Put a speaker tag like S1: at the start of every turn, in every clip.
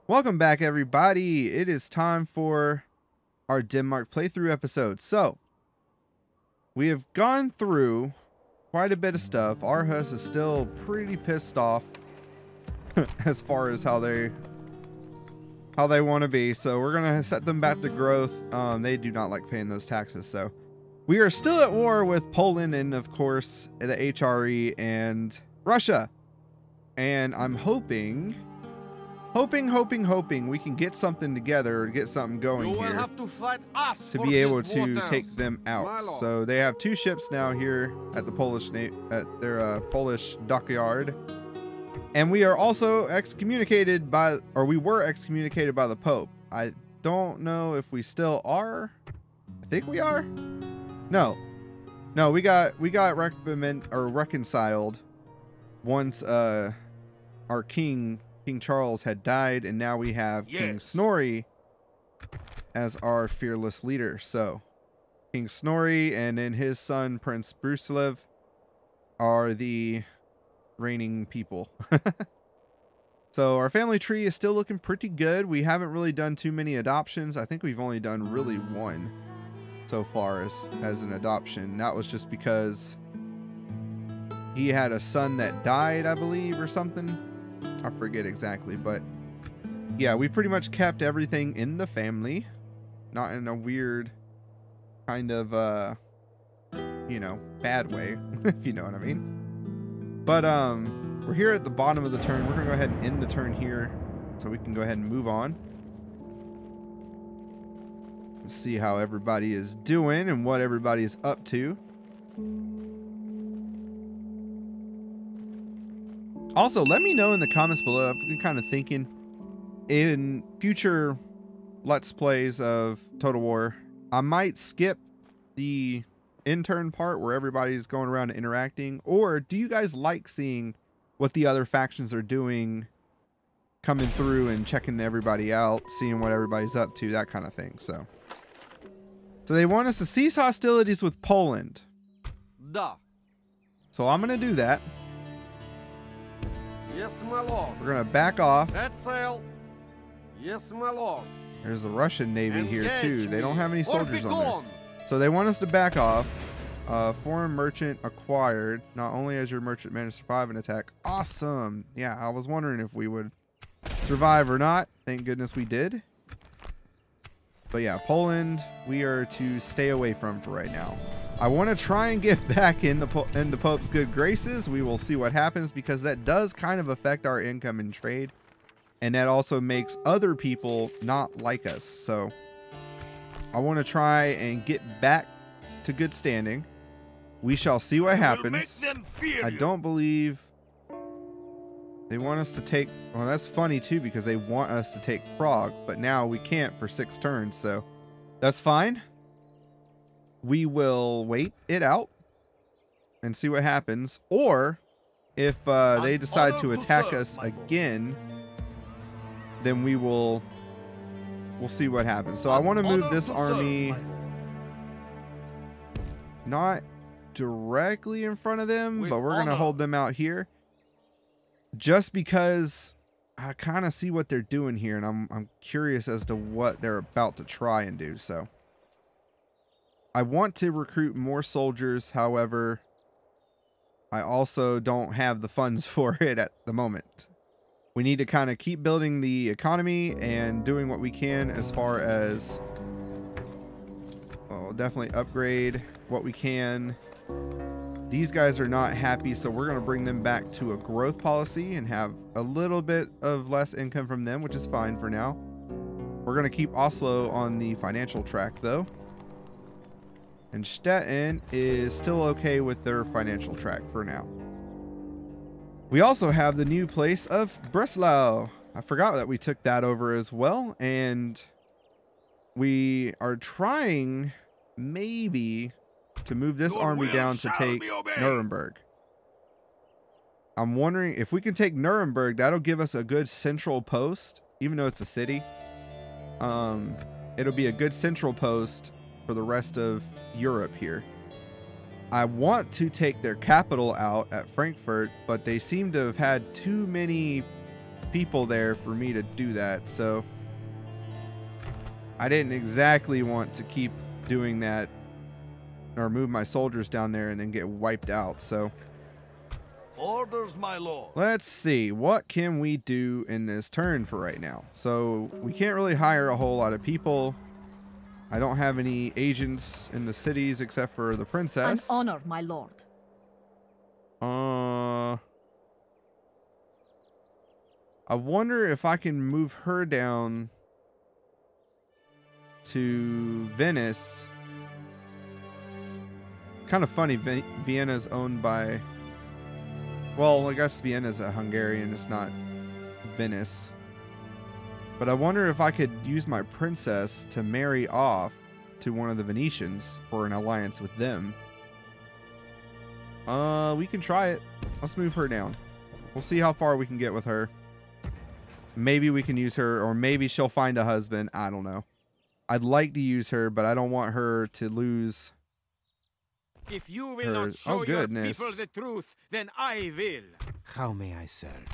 S1: Welcome back, everybody. It is time for our Denmark playthrough episode. So, we have gone through quite a bit of stuff. Aarhus is still pretty pissed off as far as how they want to be. So we're gonna set them back to growth. They do not like paying those taxes. So we are still at war with Poland and, of course, the HRE and Russia. And I'm hoping we can get something together or get something going here to be able to take them out. So they have two ships now here at the Polish Polish dockyard, and we are also excommunicated by, or we were excommunicated by the Pope. I don't know if we still are. I think we are. No, we got reconciled once our King Charles had died, and now we have King Snorri as our fearless leader. So King Snorri and then his son Prince Brusilev are the reigning people. So our family tree is still looking pretty good. We haven't really done too many adoptions. I think we've only done really one so far as an adoption. That was just because he had a son that died, I believe, or something. I forget exactly, but yeah, we pretty much kept everything in the family, not in a weird kind of you know, bad way, if you know what I mean. But we're here at the bottom of the turn. We're gonna go ahead and end the turn here so we can go ahead and move on. Let's see how everybody is doing and what everybody is up to. Also, let me know in the comments below. I've been kind of thinking in future Let's Plays of Total War, I might skip the intern part where everybody's going around and interacting. Or do you guys like seeing what the other factions are doing, coming through and checking everybody out, seeing what everybody's up to, that kind of thing? So they want us to cease hostilities with Poland.
S2: Da.
S1: So I'm going to do that.
S2: Yes, my lord.
S1: We're going to back off.
S2: Set sail. Yes, my lord.
S1: There's the Russian Navy here too. They don't have any
S2: or
S1: soldiers
S2: be
S1: on there.
S2: gone.
S1: So they want us to back off. Foreign merchant acquired. Not only has your merchant managed to survive an attack. Awesome. Yeah, I was wondering if we would survive or not. Thank goodness we did. But yeah, Poland, we are to stay away from for right now. I want to try and get back in the Pope's good graces. We will see what happens, because that does kind of affect our income and trade. And that also makes other people not like us. So I want to try and get back to good standing. We shall see what happens. I don't believe they want us to take... Well, that's funny too, because they want us to take Prague. But now we can't for 6 turns. So that's fine. We will wait it out and see what happens. Or if they decide to attack us again, then we'll see what happens. So I want to move this army not directly in front of them, but we're going to hold them out here just because I kind of see what they're doing here, and I'm curious as to what they're about to try and do. So I want to recruit more soldiers. However, I also don't have the funds for it at the moment. We need to kind of keep building the economy and doing what we can as far as, well, definitely upgrade what we can. These guys are not happy, so we're going to bring them back to a growth policy and have a little bit of less income from them, which is fine for now. We're going to keep Oslo on the financial track, though. And Stettin is still okay with their financial track for now. We also have the new place of Breslau. I forgot that we took that over as well. And we are trying maybe to move this army down to take Nuremberg. I'm wondering if we can take Nuremberg, that'll give us a good central post, even though it's a city. It'll be a good central post for the rest of Europe here. I want to take their capital out at Frankfurt, but they seem to have had too many people there for me to do that, so I didn't exactly want to keep doing that or move my soldiers down there and then get wiped out. So
S3: Orders, my lord.
S1: let's see, what can we do in this turn for right now? So we can't really hire a whole lot of people. I don't have any agents in the cities except for the princess.
S4: An honor, my lord.
S1: I wonder if I can move her down to Venice. Kind of funny, Vienna's owned by, well, I guess Vienna's a Hungarian, it's not Venice. But I wonder if I could use my princess to marry off to one of the Venetians for an alliance with them. We can try it. Let's move her down. We'll see how far we can get with her. Maybe we can use her, or maybe she'll find a husband. I don't know. I'd like to use her, but I don't want her to lose.
S2: If you will not show your people the truth, then I will.
S5: How may I serve?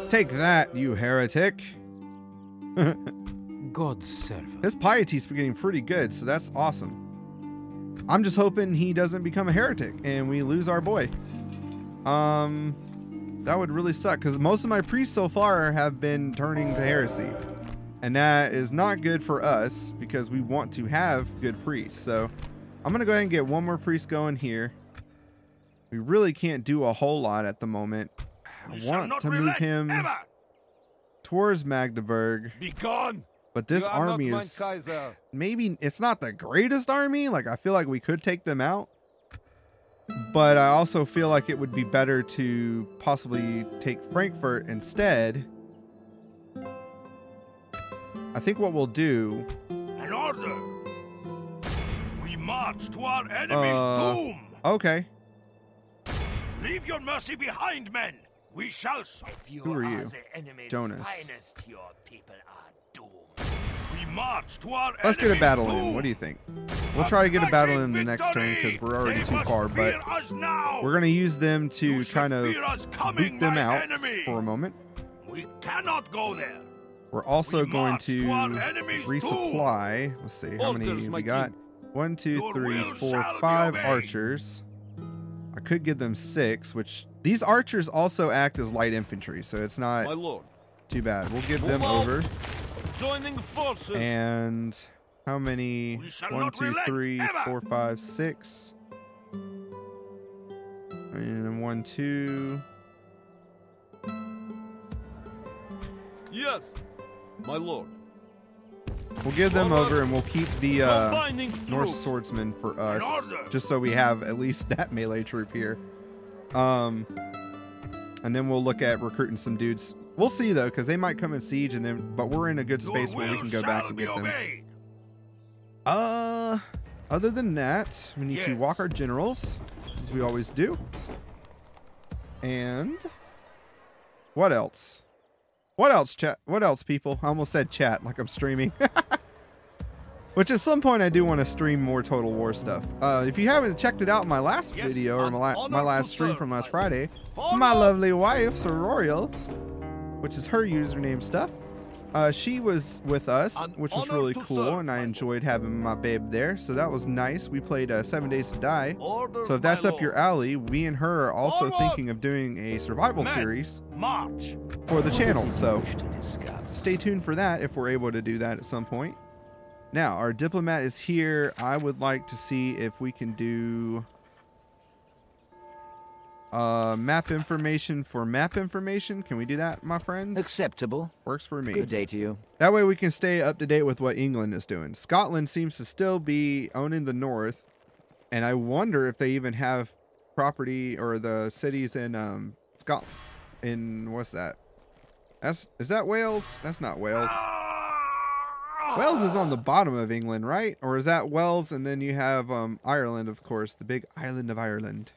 S1: Take that, you heretic.
S5: God's servant.
S1: His piety's getting pretty good, so that's awesome. I'm just hoping he doesn't become a heretic and we lose our boy. That would really suck, because most of my priests so far have been turning to heresy. And that is not good for us, because we want to have good priests. So I'm going to go ahead and get one more priest going here. We really can't do a whole lot at the moment. I want to move him towards Magdeburg.
S3: Be gone.
S1: But this army is, maybe it's not the greatest army. Like, I feel like we could take them out. But I also feel like it would be better to possibly take Frankfurt instead. I think what we'll do...
S3: An order. We march to our enemy's doom.
S1: Okay.
S3: Leave your mercy behind, men. We shall...
S1: Who are you? Jonas.
S3: Finest, your people are doomed. We march to our
S1: Let's get a battle in.
S3: doom.
S1: What do you think? We'll try to get a battle in the next turn because we're already too far, but we're going to use them to kind of boot them out for a moment.
S3: We cannot go there.
S1: We're also going to resupply. Let's see how many we got. 1, 2, 3, 4, 5 archers. I could give them 6, which these archers also act as light infantry, so it's not too bad. We'll give them over.
S3: Joining forces.
S1: And how many? 1, 2, 3, 4, 5, 6. And 1, 2.
S2: Yes, my lord.
S1: We'll give them over, and we'll keep the Norse swordsman for us, just so we have at least that melee troop here. And then we'll look at recruiting some dudes. We'll see though, because they might come in siege, and then but we're in a good space where we can go back and get them. Other than that, we need to walk our generals, as we always do. And what else? What else, chat? What else, people? I almost said chat like I'm streaming. Which at some point I do want to stream more Total War stuff. If you haven't checked it out in my last video, or my last stream from last Friday, my lovely wife, Sororial, which is her username stuff, she was with us, which was really cool, and I enjoyed having my babe there, so that was nice. We played 7 Days to Die, so if that's up your alley, we and her are also thinking of doing a survival series for the channel, so stay tuned for that if we're able to do that at some point. Now, our diplomat is here. I would like to see if we can do map information for map information. Can we do that, my friends?
S5: Acceptable.
S1: Works for me.
S5: Good day to you.
S1: That way we can stay up to date with what England is doing. Scotland seems to still be owning the north, and I wonder if they even have property or the cities in Scotland. In what's that? Is that Wales? That's not Wales. Wales is on the bottom of England, right? Or is that Wales and then you have Ireland, of course, the big island of Ireland.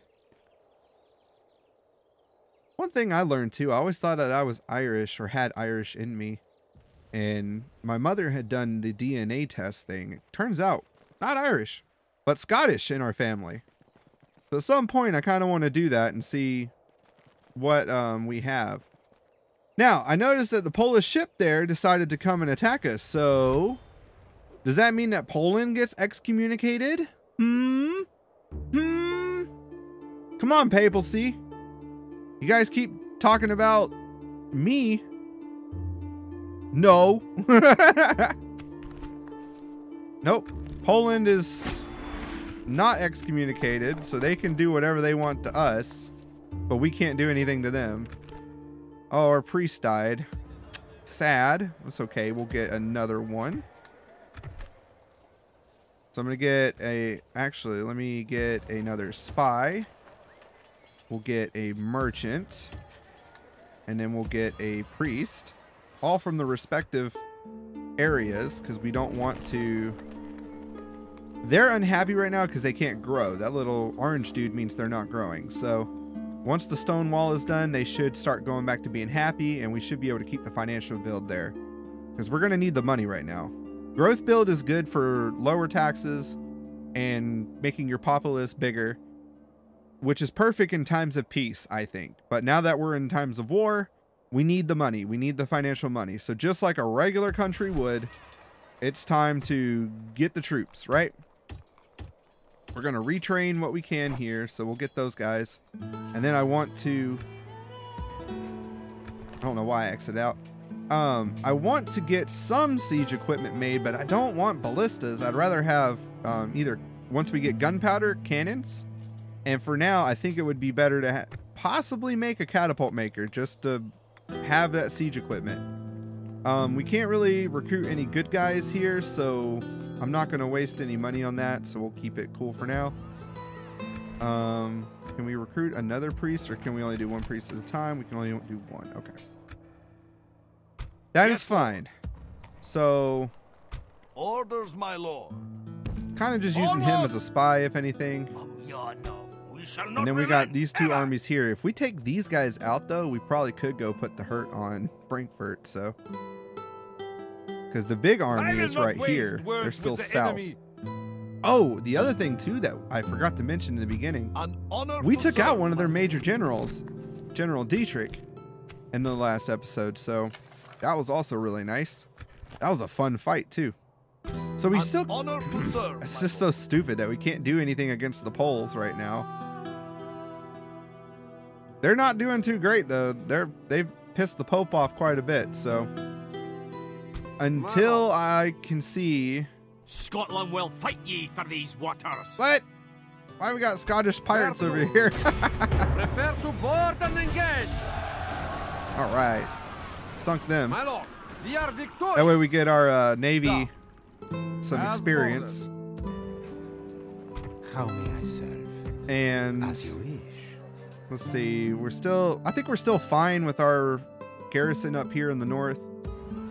S1: One thing I learned too, I always thought that I was Irish or had Irish in me. And my mother had done the DNA test thing. It turns out, not Irish, but Scottish in our family. So at some point I kind of want to do that and see what we have. Now, I noticed that the Polish ship there decided to come and attack us. So, does that mean that Poland gets excommunicated? Come on, papacy. You guys keep talking about me. No. Nope. Poland is not excommunicated, so they can do whatever they want to us, but we can't do anything to them. Oh, our priest died. Sad. That's okay. We'll get another one. So I'm going to get a... Actually, let me get another spy. We'll get a merchant. And then we'll get a priest. All from the respective areas, because we don't want to... They're unhappy right now because they can't grow. That little orange dude means they're not growing. So once the stone wall is done, they should start going back to being happy, and we should be able to keep the financial build there, because we're going to need the money right now. Growth build is good for lower taxes and making your populace bigger, which is perfect in times of peace, I think. But now that we're in times of war, we need the money. We need the financial money. So just like a regular country would, it's time to get the troops, right? We're going to retrain what we can here, so we'll get those guys. And then I want to... I don't know why I exited out. I want to get some siege equipment made, but I don't want ballistas. I'd rather have either, once we get gunpowder, cannons. And for now, I think it would be better to possibly make a catapult maker just to have that siege equipment. We can't really recruit any good guys here, so I'm not going to waste any money on that, so we'll keep it cool for now. Can we recruit another priest, or can we only do one priest at a time? We can only do one. Okay. That is fine. So...
S3: Orders, my lord.
S1: Kind of just using him as a spy, if anything. And then we got these two armies here. If we take these guys out, though, we probably could go put the hurt on Frankfurt, so... Because the big army is right here. They're still south. Oh, the other thing, too, that I forgot to mention in the beginning. We took out one of their major generals, General Dietrich, in the last episode, so that was also really nice. That was a fun fight, too. So we still... It's just so stupid that we can't do anything against the Poles right now. They're not doing too great, though. They've pissed the Pope off quite a bit, so... Until I can see...
S2: Scotland will fight ye for these waters.
S1: What? Why we got Scottish pirates over here?
S2: Prepare to board and engage.
S1: All right. Sunk them.
S2: My lord, we are victorious.
S1: That way we get our Navy some experience.
S5: How may I serve?
S1: And...
S5: As you wish.
S1: Let's see. I think we're still fine with our garrison up here in the north.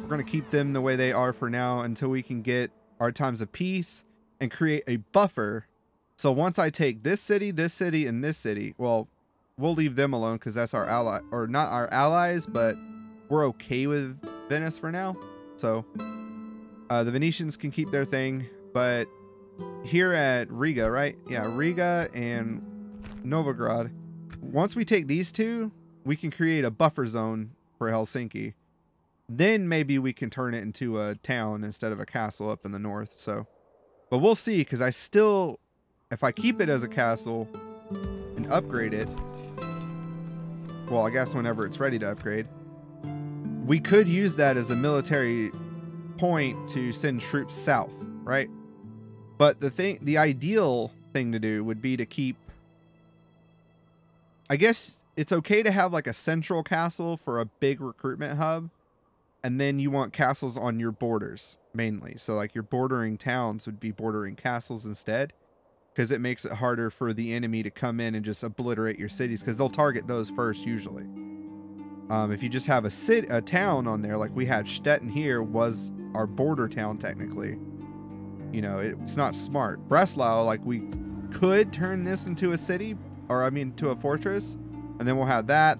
S1: We're going to keep them the way they are for now until we can get our times of peace and create a buffer. So once I take this city, and this city, well, we'll leave them alone because that's our ally, or not our allies, but we're okay with Venice for now. So the Venetians can keep their thing, but here at Riga, right? Yeah, Riga and Novograd. Once we take these two, we can create a buffer zone for Helsinki. Then maybe we can turn it into a town instead of a castle up in the north. So, but we'll see, because I still, if I keep it as a castle and upgrade it, well, I guess whenever it's ready to upgrade, we could use that as a military point to send troops south, right? But the ideal thing to do would be to keep, I guess it's okay to have like a central castle for a big recruitment hub. And then you want castles on your borders, mainly. So like your bordering towns would be bordering castles instead. Because it makes it harder for the enemy to come in and just obliterate your cities. Because they'll target those first, usually. If you just have a town on there, like we had Stettin here, was our border town, technically. You know, it's not smart. Breslau, like we could turn this into a city. Or, I mean, to a fortress. And then we'll have that,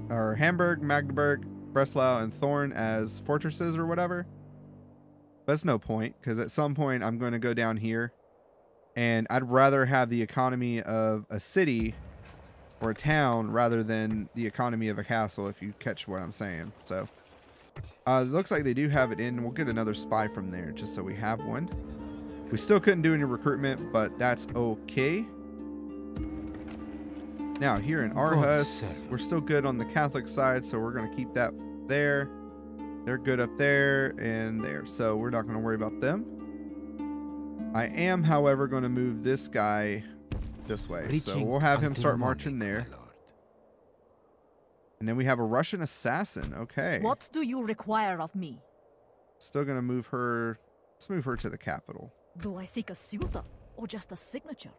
S1: or Hamburg, Magdeburg, Breslau, and Thorn as fortresses or whatever. But it's no point, because at some point I'm going to go down here, and I'd rather have the economy of a city or a town rather than the economy of a castle, if you catch what I'm saying. So it looks like they do have it in. We'll get another spy from there just so we have one. We still couldn't do any recruitment, but that's okay. Now here in Aarhus, we're still good on the Catholic side, so we're going to keep that there. They're good up there and there, so we're not going to worry about them. I am, however, going to move this guy this way, so we'll have him start marching there. And then we have a Russian assassin. Okay.
S4: What do you require of me?
S1: Still going to move her. Let's move her to the capital.
S4: Do I seek a suitor or just a signature?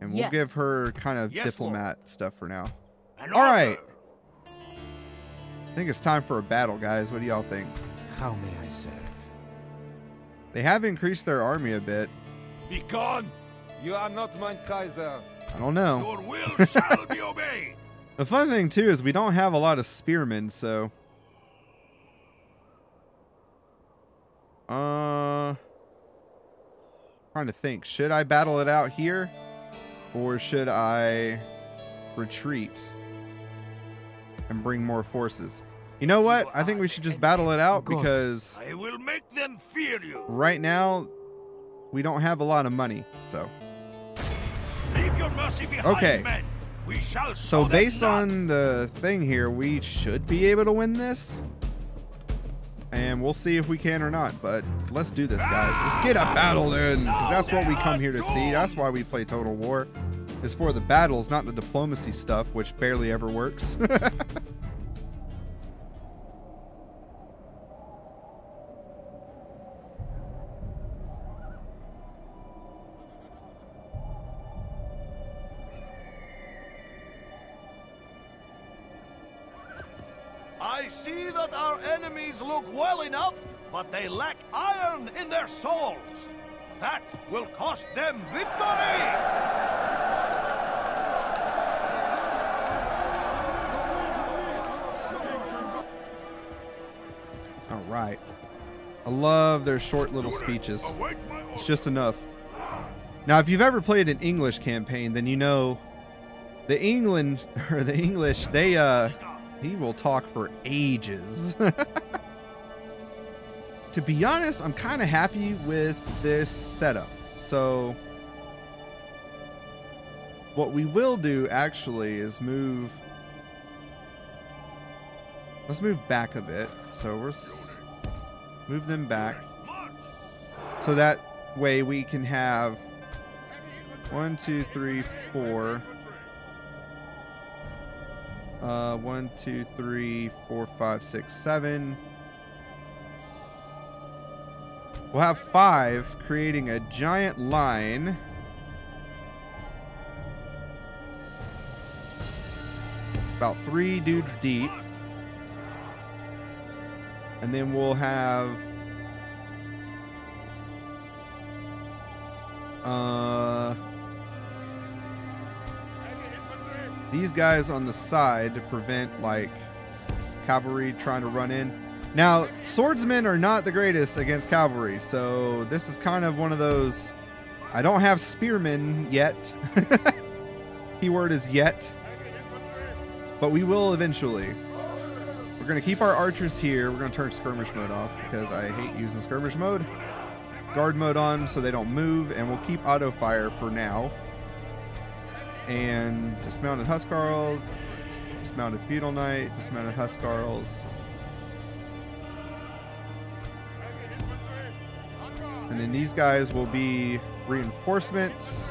S1: And we'll give her kind of diplomat
S3: Lord.
S1: stuff for now.
S3: All
S1: right. I think it's time for a battle, guys. What do y'all think?
S5: How may I serve?
S1: They have increased their army a bit.
S3: Be gone.
S2: You are not my Kaiser.
S1: I don't know.
S3: Your will shall be obeyed.
S1: The fun thing, too, is we don't have a lot of spearmen, so... Trying to think. Should I battle it out here? Or should I retreat and bring more forces? You know what? I think we should just battle it out because
S3: I will make them fear you.
S1: right now we don't have a lot of money. So
S3: Leave your mercy behind,
S1: okay.
S3: men. We shall
S1: So
S3: show
S1: based
S3: them
S1: on the thing here, we should be able to win this. And we'll see if we can or not. But let's do this, guys. Let's get a battle in. Because that's what we come here to see. That's why we play Total War. Is for the battles, not the diplomacy stuff, which barely ever works.
S3: I see that our enemies look well enough, but they lack iron in their souls. That will cost them victory!
S1: All right. I love their short little speeches. It's just enough. Now, if you've ever played an English campaign, then you know the English, he will talk for ages. To be honest, I'm kind of happy with this setup. So what we will do actually is move. Let's move back a bit. So move them back. So that way we can have 1, 2, 3, 4. 1, 2, 3, 4, 5, 6, 7. We'll have 5, creating a giant line. About 3 dudes deep. And then we'll have these guys on the side to prevent like cavalry trying to run in. Now, swordsmen are not the greatest against cavalry, so this is kind of one of those. I don't have spearmen yet. Keyword is yet. But we will eventually. We're going to keep our archers here. We're going to turn skirmish mode off because I hate using skirmish mode. Guard mode on so they don't move, and we'll keep auto fire for now. And dismounted Huscarls, dismounted Feudal Knight, dismounted Huscarls. And then these guys will be reinforcements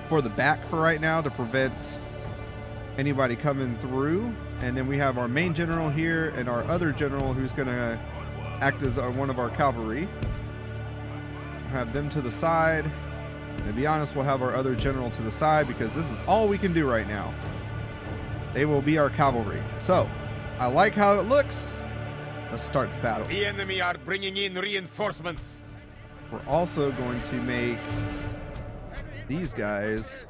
S1: for the back for right now to prevent anybody coming through. And then we have our main general here and our other general who's going to act as one of our cavalry. We'll have them to the side. And to be honest, we'll have our other general to the side because this is all we can do right now. They will be our cavalry. So, I like how it looks. Let's start the battle.
S2: The enemy are bringing in reinforcements.
S1: We're also going to make these guys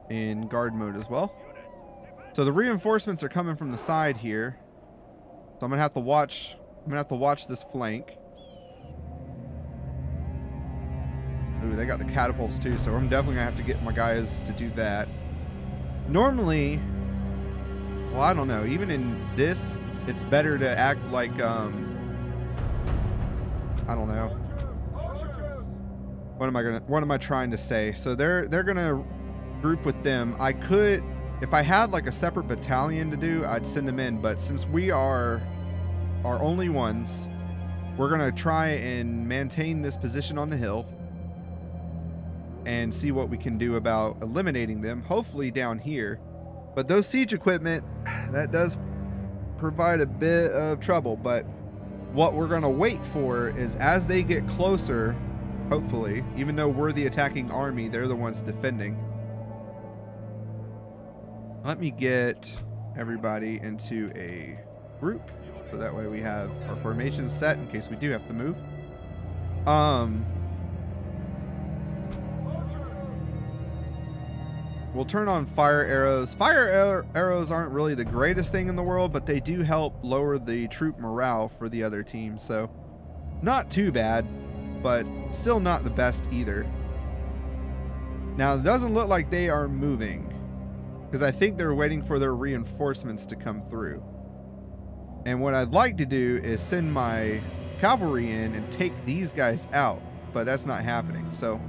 S1: in guard mode as well. So the reinforcements are coming from the side here. So I'm gonna have to watch. I'm gonna have to watch this flank. Ooh, Absolutely. They got the catapults too, so I'm definitely gonna have to get my guys to do that. Normally, well, I don't know. Even in this, it's better to act like, I don't know. What am I trying to say? So they're gonna group with them. I could, if I had like a separate battalion to do, I'd send them in. But since we are our only ones, we're gonna try and maintain this position on the hill and see what we can do about eliminating them, hopefully down here. But those siege equipment, that does provide a bit of trouble. But what we're gonna wait for is as they get closer, hopefully, even though we're the attacking army, they're the ones defending. Let me get everybody into a group, so that way we have our formations set in case we do have to move. We'll turn on fire arrows. Arrows aren't really the greatest thing in the world, but they do help lower the troop morale for the other team, so not too bad, but still not the best either. Now, it doesn't look like they are moving, because I think they're waiting for their reinforcements to come through. And what I'd like to do is send my cavalry in and take these guys out, but that's not happening. So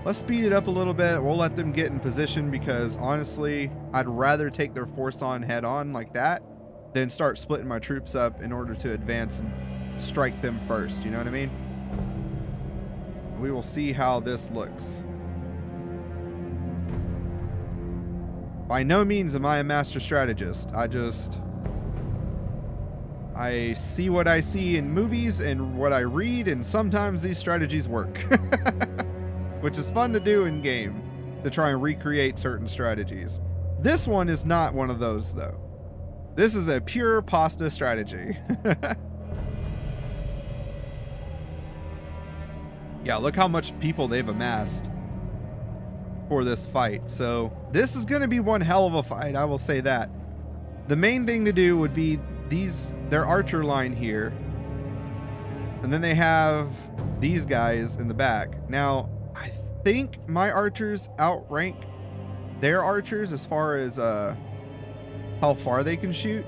S1: let's speed it up a little bit. We'll let them get in position, because honestly, I'd rather take their force on head on like that than start splitting my troops up in order to advance and strike them first. You know what I mean? We will see how this looks. By no means am I a master strategist. I see what I see in movies and what I read, and sometimes these strategies work. Which is fun to do in game, to try and recreate certain strategies. This one is not one of those though. This is a pure pasta strategy. Yeah, look how much people they've amassed for this fight. So this is going to be one hell of a fight, I will say that. The main thing to do would be their archer line here, and then they have these guys in the back. Now, I think my archers outrank their archers as far as how far they can shoot,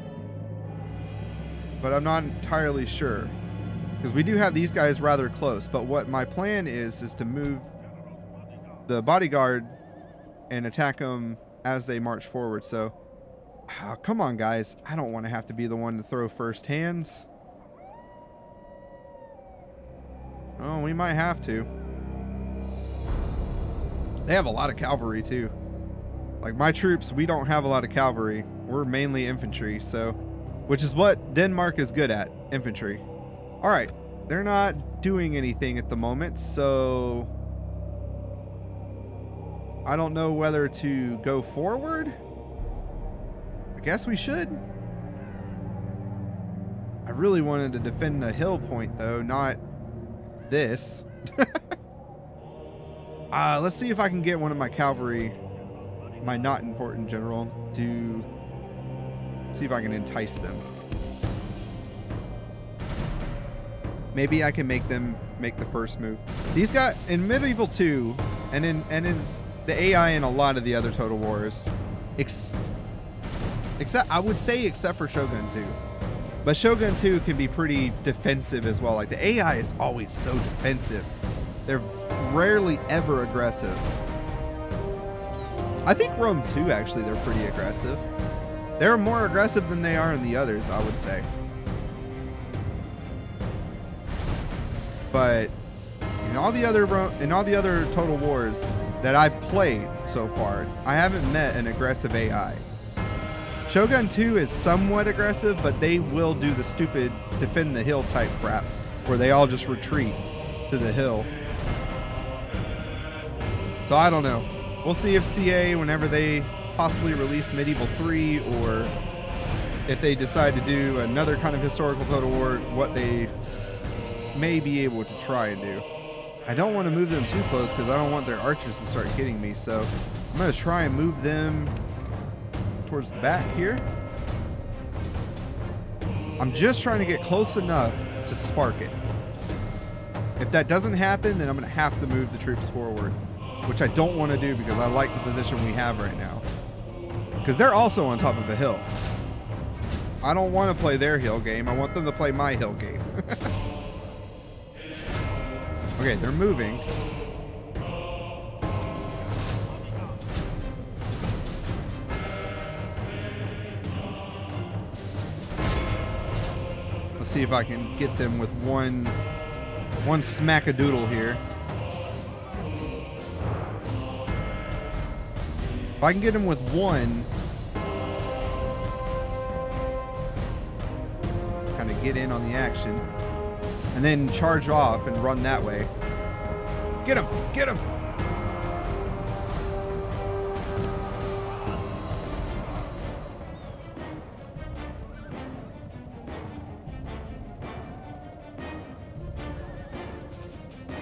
S1: but I'm not entirely sure, because we do have these guys rather close. But what my plan is to move the bodyguard and attack them as they march forward. So come on, guys, I don't want to have to be the one to throw first hands. Oh, we might have to. They have a lot of cavalry too. Like my troops, we don't have a lot of cavalry. We're mainly infantry, so, which is what Denmark is good at, infantry. All right, they're not doing anything at the moment, so I don't know whether to go forward. I guess we should. I really wanted to defend the hill point though, not this. Let's see if I can get one of my cavalry, my not important general, to see if I can entice them. Maybe I can make them make the first move. These guys in Medieval 2 and in the AI in a lot of the other Total Wars, except I would say except for Shogun 2. But Shogun 2 can be pretty defensive as well. Like the AI is always so defensive. They're rarely ever aggressive. I think Rome 2 actually, they're pretty aggressive. They're more aggressive than they are in the others, I would say. But in all the other Total Wars that I've played so far, I haven't met an aggressive AI. Shogun 2 is somewhat aggressive, but they will do the stupid defend the hill type crap where they all just retreat to the hill. So I don't know. We'll see if CA, whenever they possibly release Medieval 3, or if they decide to do another kind of historical Total War, what they may be able to try and do. I don't want to move them too close because I don't want their archers to start hitting me, so I'm going to try and move them towards the back here. I'm just trying to get close enough to spark it. If that doesn't happen, then I'm going to have to move the troops forward, which I don't want to do because I like the position we have right now. Because they're also on top of a hill. I don't want to play their hill game. I want them to play my hill game. Okay, they're moving. Let's see if I can get them with one smackadoodle here. If I can get them with one, kind of get in on the action, and then charge off and run that way. Get him! Get him!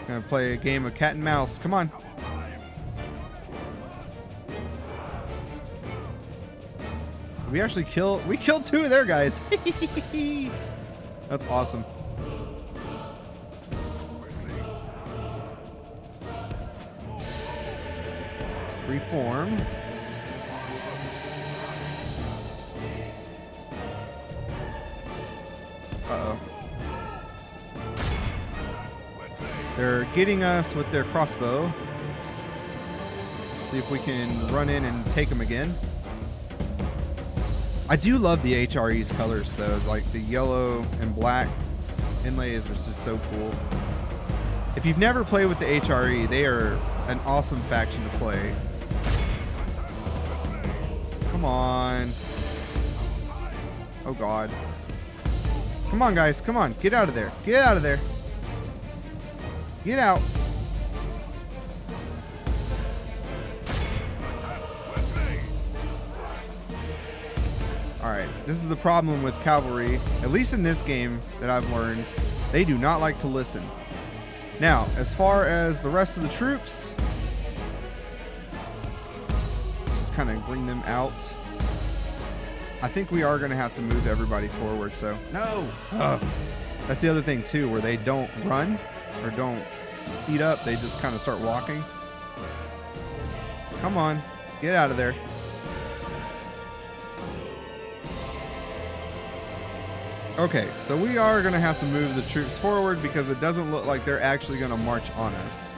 S1: Gonna play a game of cat and mouse. Come on. We actually killed 2 of their guys. That's awesome. Reform. Uh-oh. They're getting us with their crossbow. Let's see if we can run in and take them again. I do love the HRE's colors though, like the yellow and black inlays are just so cool. If you've never played with the HRE, they are an awesome faction to play. Come on. Oh God. Come on guys, come on, get out of there. Get out of there. Get out. Alright, this is the problem with cavalry, at least in this game that I've learned. They do not like to listen. Now, as far as the rest of the troops, let's just kind of bring them out. I think we are going to have to move everybody forward, so... No! That's the other thing, too, where they don't run or don't speed up. They just kind of start walking. Come on. Get out of there. Okay, so we are going to have to move the troops forward because it doesn't look like they're actually going to march on us.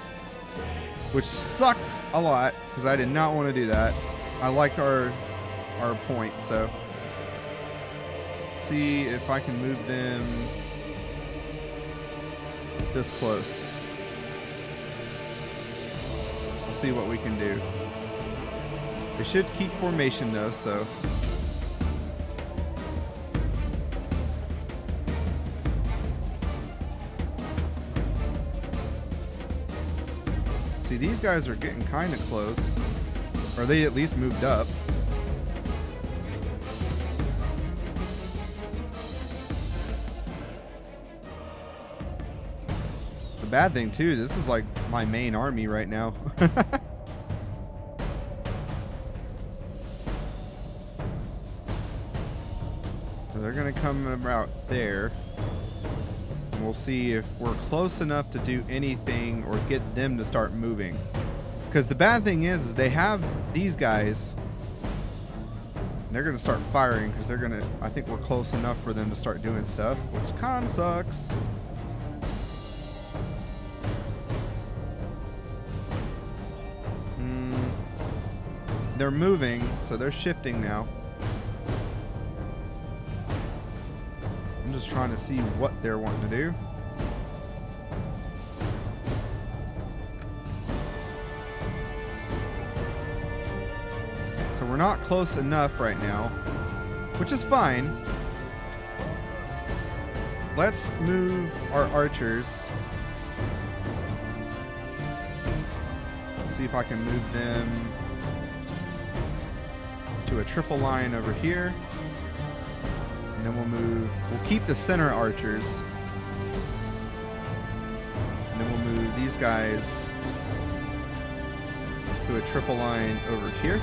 S1: Which sucks a lot because I did not want to do that. I liked our point, so... See if I can move them this close. We'll see what we can do. They should keep formation though, so... See, these guys are getting kind of close. Or they at least moved up. The bad thing too, this is like my main army right now. So they're gonna come about there. And we'll see if we're close enough to do anything or get them to start moving. Because the bad thing is they have these guys. And they're gonna start firing because they're gonna, I think we're close enough for them to start doing stuff, which kinda sucks. They're moving, so they're shifting now. I'm just trying to see what they're wanting to do. So we're not close enough right now, which is fine. Let's move our archers. See if I can move them to a triple line over here. And then we'll keep the center archers. And then we'll move these guys to a triple line over here.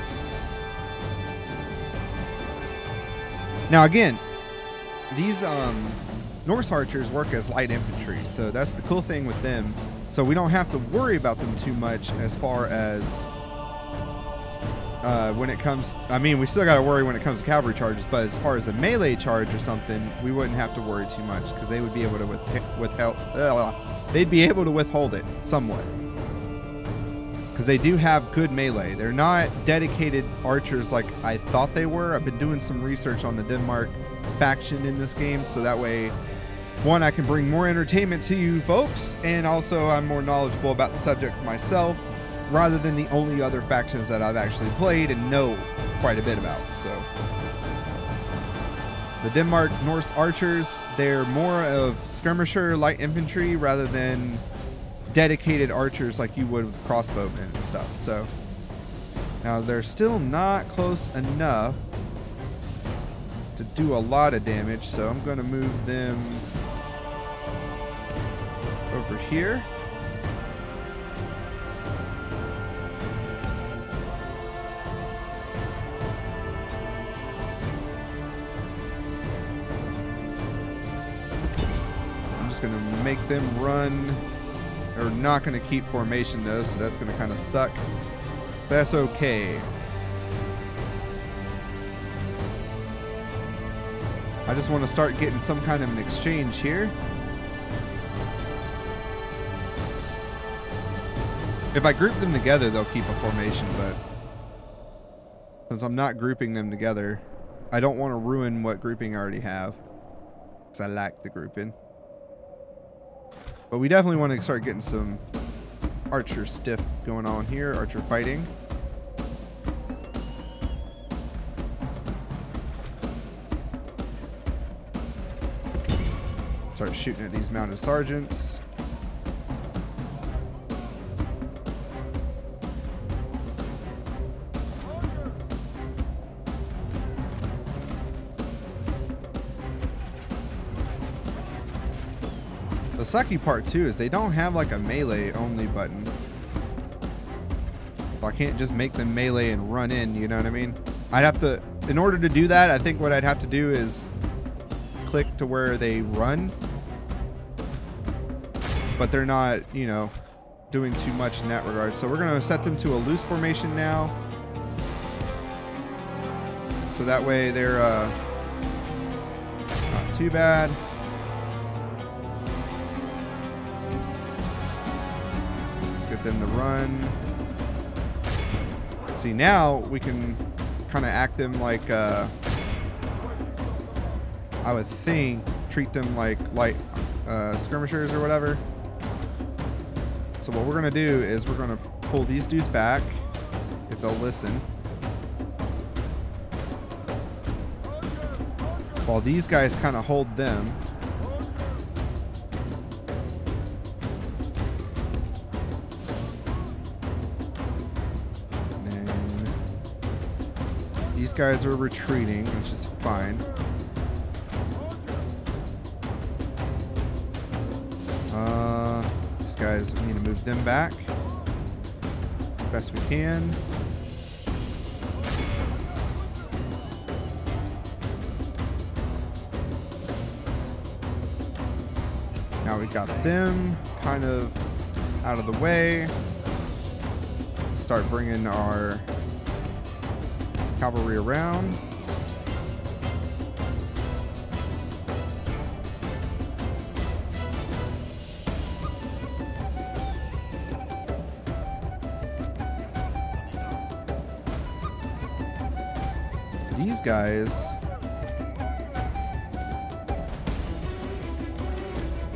S1: Now again, these Norse archers work as light infantry, so that's the cool thing with them. So we don't have to worry about them too much as far as when it comes. I mean, we still got to worry when it comes to cavalry charges, but as far as a melee charge or something, we wouldn't have to worry too much because they would be able to withhold it somewhat. Because they do have good melee. They're not dedicated archers like I thought they were. I've been doing some research on the Denmark faction in this game, so that way, one, I can bring more entertainment to you folks, and also I'm more knowledgeable about the subject myself, rather than the only other factions that I've actually played and know quite a bit about. So the Denmark Norse archers, they're more of skirmisher light infantry rather than dedicated archers like you would with crossbowmen and stuff. So now they're still not close enough to do a lot of damage, so I'm going to move them over here. I'm just going to make them run. They're not going to keep formation though, so that's going to kind of suck. That's okay. I just want to start getting some kind of an exchange here. If I group them together, they'll keep a formation, but since I'm not grouping them together, I don't want to ruin what grouping I already have, because I like the grouping. But we definitely want to start getting some archer stiff going on here, archer fighting. Start shooting at these mounted sergeants. The sucky part too is they don't have like a melee only button. So I can't just make them melee and run in, you know what I mean? I'd have to, in order to do that, I think what I'd have to do is click to where they run. But they're not, you know, doing too much in that regard. So we're going to set them to a loose formation now. So that way they're not too bad. Let's get them to run. See, now we can kind of act them like, I would think, treat them like light skirmishers or whatever. So what we're going to do is we're going to pull these dudes back if they'll listen. While these guys kind of hold them. And then these guys are retreating, which is fine. Guys, we need to move them back best we can. Now we got them kind of out of the way. Start bringing our cavalry around. These guys,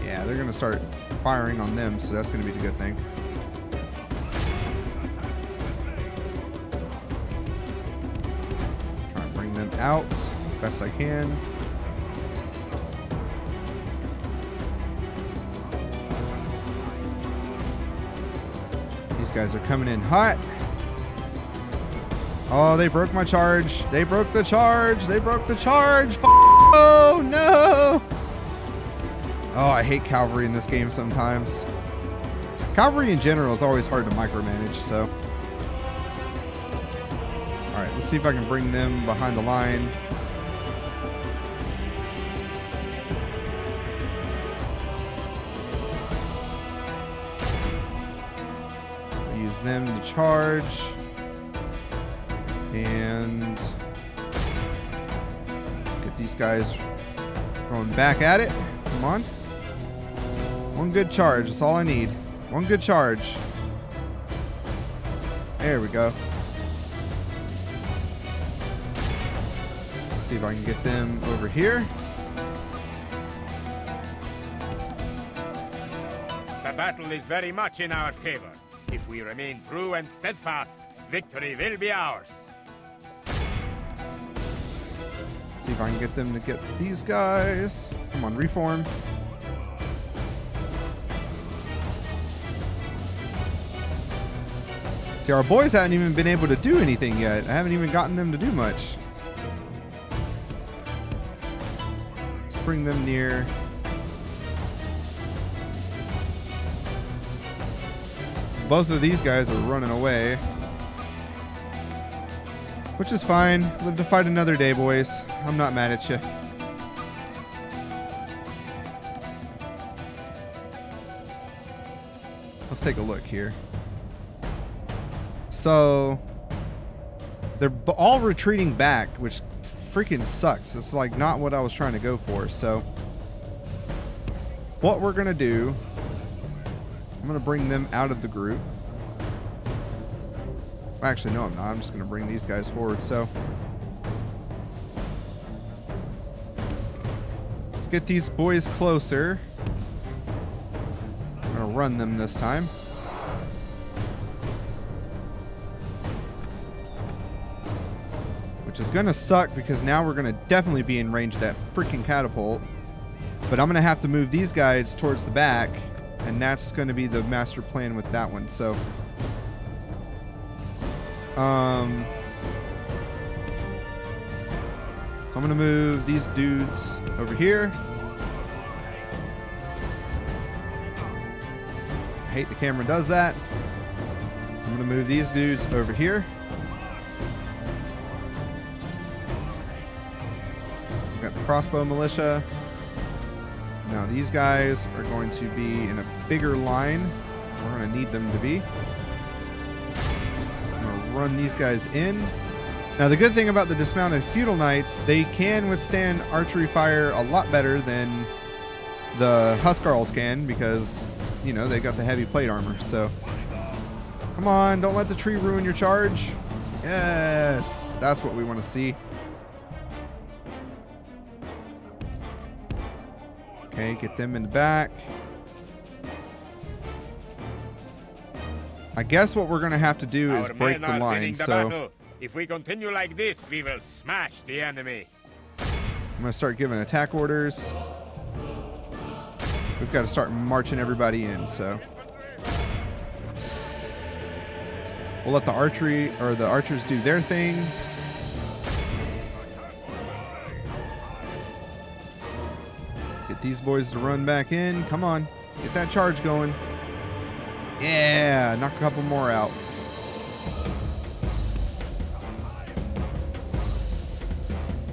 S1: yeah, they're gonna start firing on them, so that's gonna be a good thing. Try and bring them out best I can. These guys are coming in hot. Oh, they broke my charge. They broke the charge. They broke the charge. Oh, no. Oh, I hate cavalry in this game sometimes. Cavalry in general is always hard to micromanage, so. All right, let's see if I can bring them behind the line. cause them to charge. And get these guys going back at it. Come on. One good charge. That's all I need. One good charge. There we go. Let's see if I can get them over here.
S2: The battle is very much in our favor. If we remain true and steadfast, victory will be ours.
S1: See if I can get them to get these guys. Come on, reform. See, our boys haven't even been able to do anything yet. I haven't even gotten them to do much. Let's bring them near. Both of these guys are running away. Which is fine. Live to fight another day, boys. I'm not mad at you. Let's take a look here. So, they're all retreating back, which freaking sucks. It's like not what I was trying to go for. So, what we're going to do, I'm going to bring them out of the group. Actually, no, I'm not. I'm just going to bring these guys forward. So, let's get these boys closer. I'm going to run them this time. Which is going to suck because now we're going to definitely be in range of that freaking catapult. But I'm going to have to move these guys towards the back. And that's going to be the master plan with that one. So, I'm going to move these dudes over here. I hate the camera does that. I'm going to move these dudes over here. Got the crossbow militia. Now these guys are going to be in a bigger line, so we're going to need them to be. I'm going to run these guys in. Now the good thing about the dismounted feudal knights, they can withstand archery fire a lot better than the Huskarls can because, you know, they got the heavy plate armor. So come on, don't let the tree ruin your charge. Yes, that's what we want to see. Okay, get them in the back. I guess what we're going to have to do is break the line. So
S2: if we continue like this, we will smash the enemy.
S1: I'm going to start giving attack orders. We've got to start marching everybody in, so we'll let the archers do their thing. Get these boys to run back in. Come on. Get that charge going. Yeah. Knock a couple more out.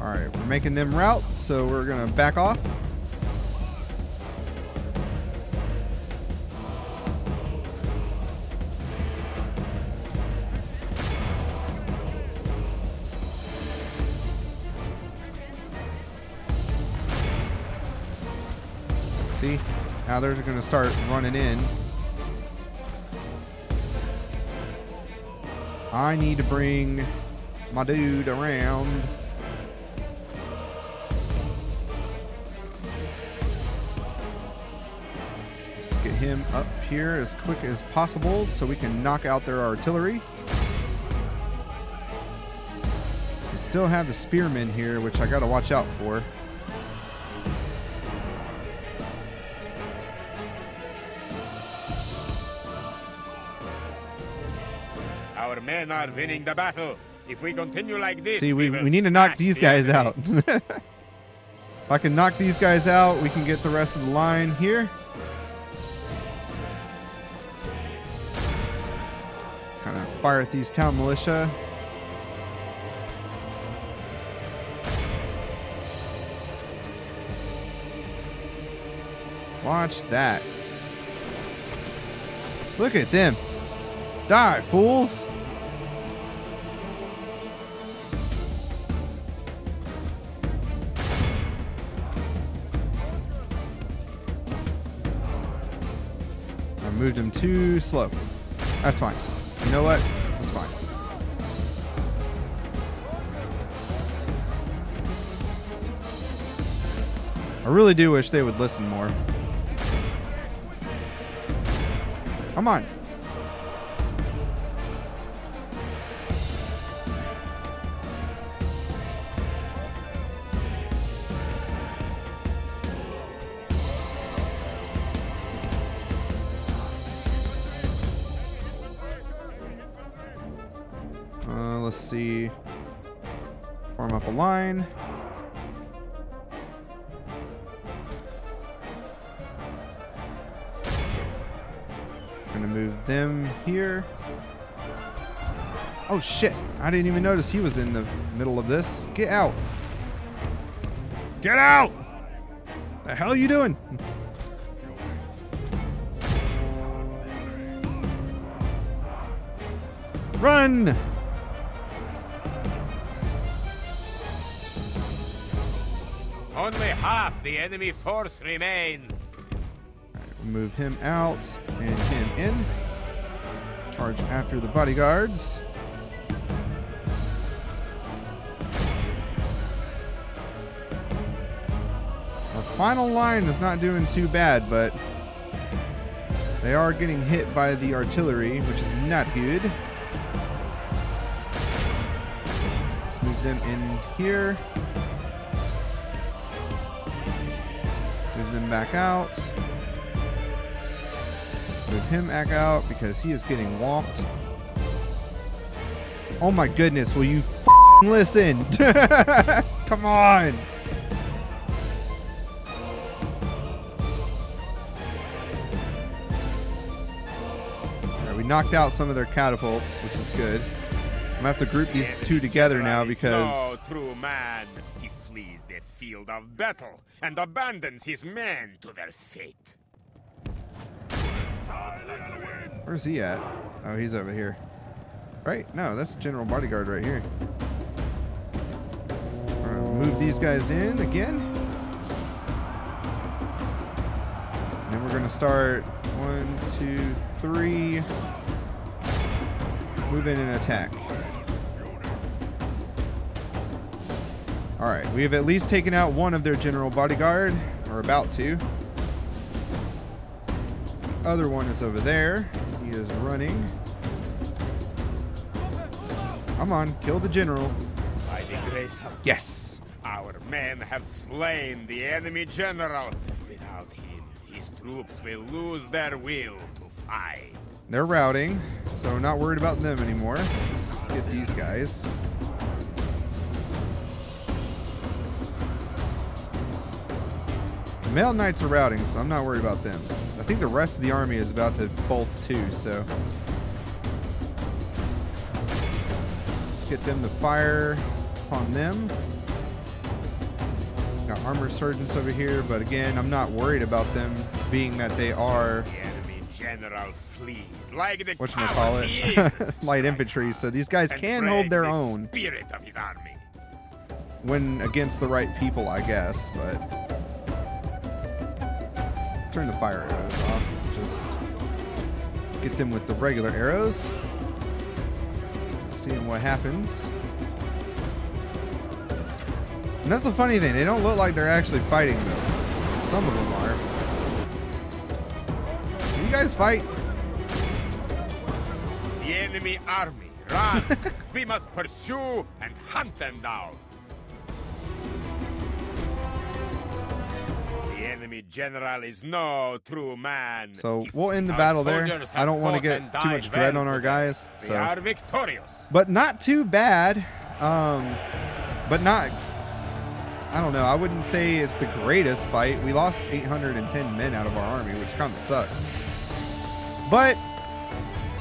S1: Alright. We're making them rout, so we're going to back off. See? Now they're going to start running in. I need to bring my dude around. Let's get him up here as quick as possible so we can knock out their artillery. We still have the spearmen here, which I got to watch out for.
S2: Our men are winning the battle. If we continue like this,
S1: see, we need to knock these guys out. If I can knock these guys out, we can get the rest of the line here. Kind of fire at these town militia. Watch that. Look at them. Die, fools! I moved him too slow. That's fine. You know what? That's fine. I really do wish they would listen more. Come on. Let's see. Form up a line. Gonna move them here. Oh shit, I didn't even notice he was in the middle of this. Get out. Get out! The hell are you doing? Run!
S2: Only half the enemy force remains.
S1: Move him out and him in. Charge after the bodyguards. Our final line is not doing too bad, but they are getting hit by the artillery, which is not good. Let's move them in here. Move them back out. Move him back out because he is getting walked. Oh my goodness, will you f***ing listen? Come on. Alright, we knocked out some of their catapults, which is good. I'm gonna have to group these two together now because
S2: no true man. He flees the field of battle and abandons his men to their fate.
S1: where's he at? Oh, he's over here. Right? No, that's General Bodyguard right here. Alright, we'll move these guys in again. And then we're gonna start 1, 2, 3. Move in and attack. Alright, we have at least taken out one of their General Bodyguard, or about to. Other one is over there. He is running. Come on, kill the general.
S2: By the grace of
S1: Yes.
S2: our men have slain the enemy general. Without him, his troops will lose their will to fight.
S1: They're routing, so not worried about them anymore. Let's get these guys. The Male Knights are routing, so I'm not worried about them. I think the rest of the army is about to bolt too, so let's get them to fire upon them. Got armor surgeons over here, but again, I'm not worried about them, being that they are
S2: The enemy general flees like the
S1: whatchamacallit, light infantry, so these guys can hold their own
S2: spirit of his army.
S1: when against the right people, I guess, but turn the fire arrows off. Just get them with the regular arrows. Seeing what happens. And that's the funny thing, they don't look like they're actually fighting though. Some of them are. Can you guys fight?
S2: The enemy army runs. We must pursue and hunt them down. The enemy general is no true man.
S1: So
S2: He
S1: we'll end the
S2: our
S1: battle there.
S2: soldiers
S1: I
S2: have
S1: don't want to
S2: fought
S1: get
S2: and
S1: too
S2: died
S1: much dread
S2: well
S1: on our
S2: today.
S1: guys.
S2: We are victorious.
S1: But not too bad. But not, I don't know. I wouldn't say it's the greatest fight. We lost 810 men out of our army, which kind of sucks. But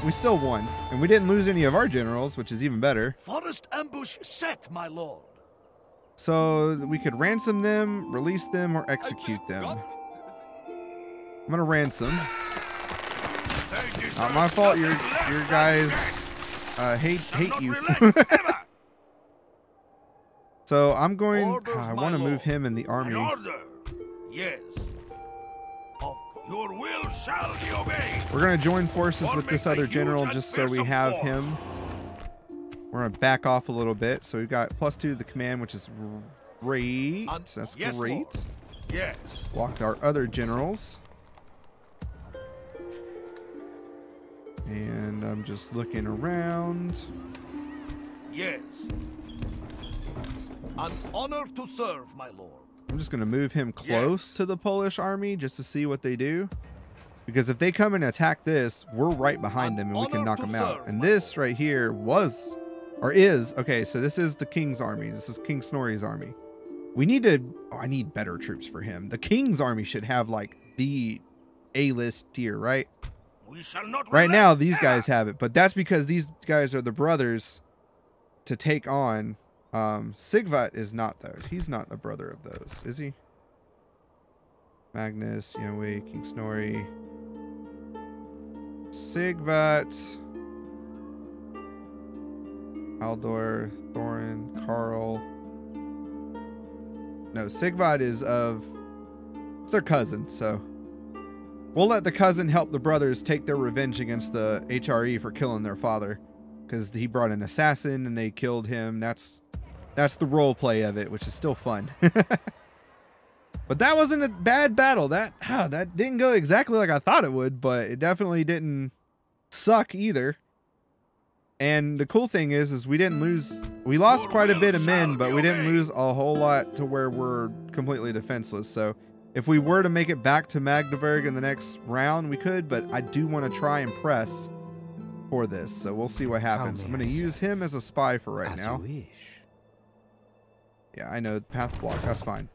S1: we still won. And we didn't lose any of our generals, which is even better.
S3: Forest ambush set, my lord.
S1: So we could ransom them, release them, or execute them. I'm going to ransom. Not my fault. Your guys hate you. So I'm going. I want to move him in the army.
S3: Yes. Of your will shall be obeyed.
S1: We're gonna join forces with this other general just so we have him. We're gonna back off a little bit. So we've got +2 to the command, which is great. That's
S3: yes,
S1: great.
S3: Lord. Yes.
S1: Block our other generals. And I'm just looking around.
S3: Yes. An honor to serve, my lord.
S1: I'm just going to move him close to the Polish army just to see what they do. Because if they come and attack this, we're right behind them and we can knock them out. And this right here was, or is, okay, so this is the King's army. This is King Snorri's army. We need to, oh, I need better troops for him. The King's army should have like the A-list tier, right?
S3: We shall not
S1: right now, these guys have it, but that's because these guys are the brothers to take on. Sigvat is not though. He's not the brother of those, is he? Magnus, Yahweh, King Snorri, Sigvat, Aldor, Thorin, Karl. No, Sigvat is of, it's their cousin, so we'll let the cousin help the brothers take their revenge against the HRE for killing their father, because he brought an assassin and they killed him. That's the role play of it, which is still fun. But that wasn't a bad battle. That didn't go exactly like I thought it would, but it definitely didn't suck either. And the cool thing is we didn't lose. We lost quite a bit of men, but we didn't lose a whole lot to where we're completely defenseless. So if we were to make it back to Magdeburg in the next round, we could, but I do want to try and press for this. So we'll see what happens. I'm going to use him as a spy for right now. Yeah, I know, path block, that's fine.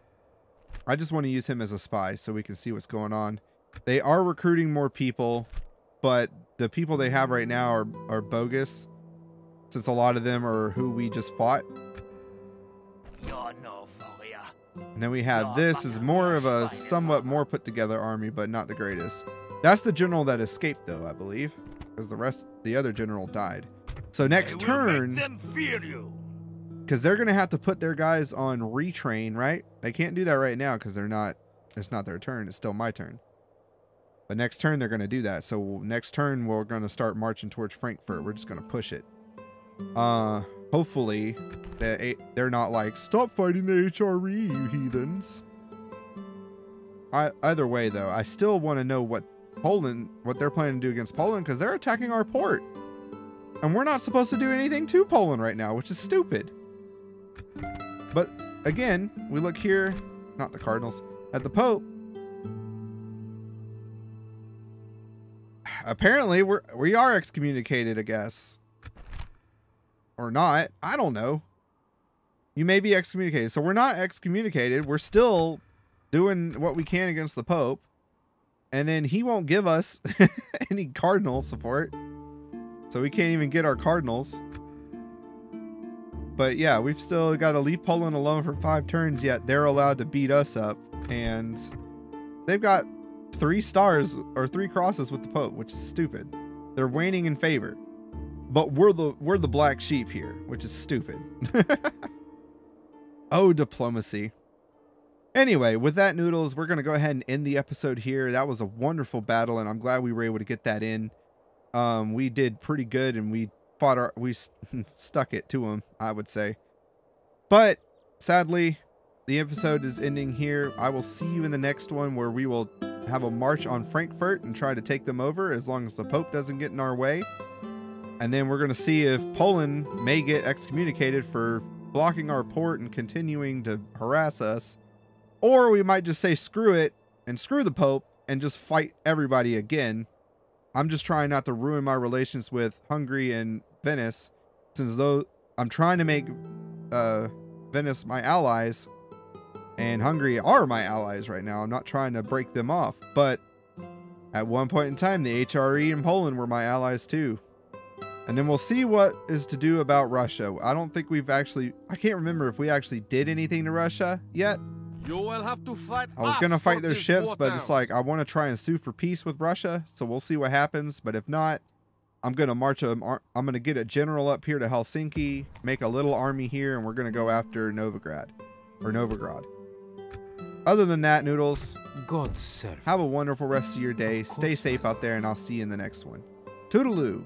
S1: I just want to use him as a spy so we can see what's going on. They are recruiting more people, but the people they have right now are bogus, since a lot of them are who we just fought. And then we have this is more of a somewhat more put together army, but not the greatest. That's the general that escaped though, I believe, because the other general died. So next turn, because they're gonna have to put their guys on retrain, right? They can't do that right now because it's not their turn. It's still my turn. But next turn they're gonna do that. So next turn we're gonna start marching towards Frankfurt. We're just gonna push it. Hopefully they're not like, stop fighting the HRE, you heathens. Either way though, I still want to know what they're planning to do against Poland, because they're attacking our port. And we're not supposed to do anything to Poland right now, which is stupid. But again, we look here, not the Cardinals, at the Pope. Apparently we are excommunicated, I guess. Or not. I don't know. You may be excommunicated. So we're not excommunicated. We're still doing what we can against the Pope. And then he won't give us any cardinal support. So we can't even get our cardinals. But yeah, we've still got to leave Poland alone for 5 turns, yet they're allowed to beat us up. And they've got 3 stars or 3 crosses with the Pope, which is stupid. They're waning in favor. But we're the black sheep here, which is stupid. Oh, diplomacy. Anyway, with that, Noodles, we're going to go ahead and end the episode here. That was a wonderful battle, and I'm glad we were able to get that in. We did pretty good, and we stuck it to them, I would say. But sadly, the episode is ending here. I will see you in the next one, where we will have a march on Frankfurt and try to take them over, as long as the Pope doesn't get in our way. And then we're going to see if Poland may get excommunicated for blocking our port and continuing to harass us. Or we might just say screw it and screw the Pope and just fight everybody again. I'm just trying not to ruin my relations with Hungary and Venice, since though I'm trying to make Venice my allies and Hungary are my allies right now. I'm not trying to break them off, but at one point in time the HRE and Poland were my allies too. And then we'll see what is to do about Russia. I don't think we've actually, I can't remember if we actually did anything to Russia yet.
S6: You will have to fight.
S1: I was
S6: us
S1: gonna
S6: for
S1: fight their
S6: this
S1: ships,
S6: war
S1: but it's
S6: town.
S1: like I want to try and sue for peace with Russia. So we'll see what happens. But if not, I'm gonna march I'm gonna get a general up here to Helsinki, make a little army here, and we're gonna go after Novigrad. Other than that, Noodles,
S5: God's servant.
S1: have a wonderful rest of your day. Stay safe out there, and I'll see you in the next one. Toodaloo.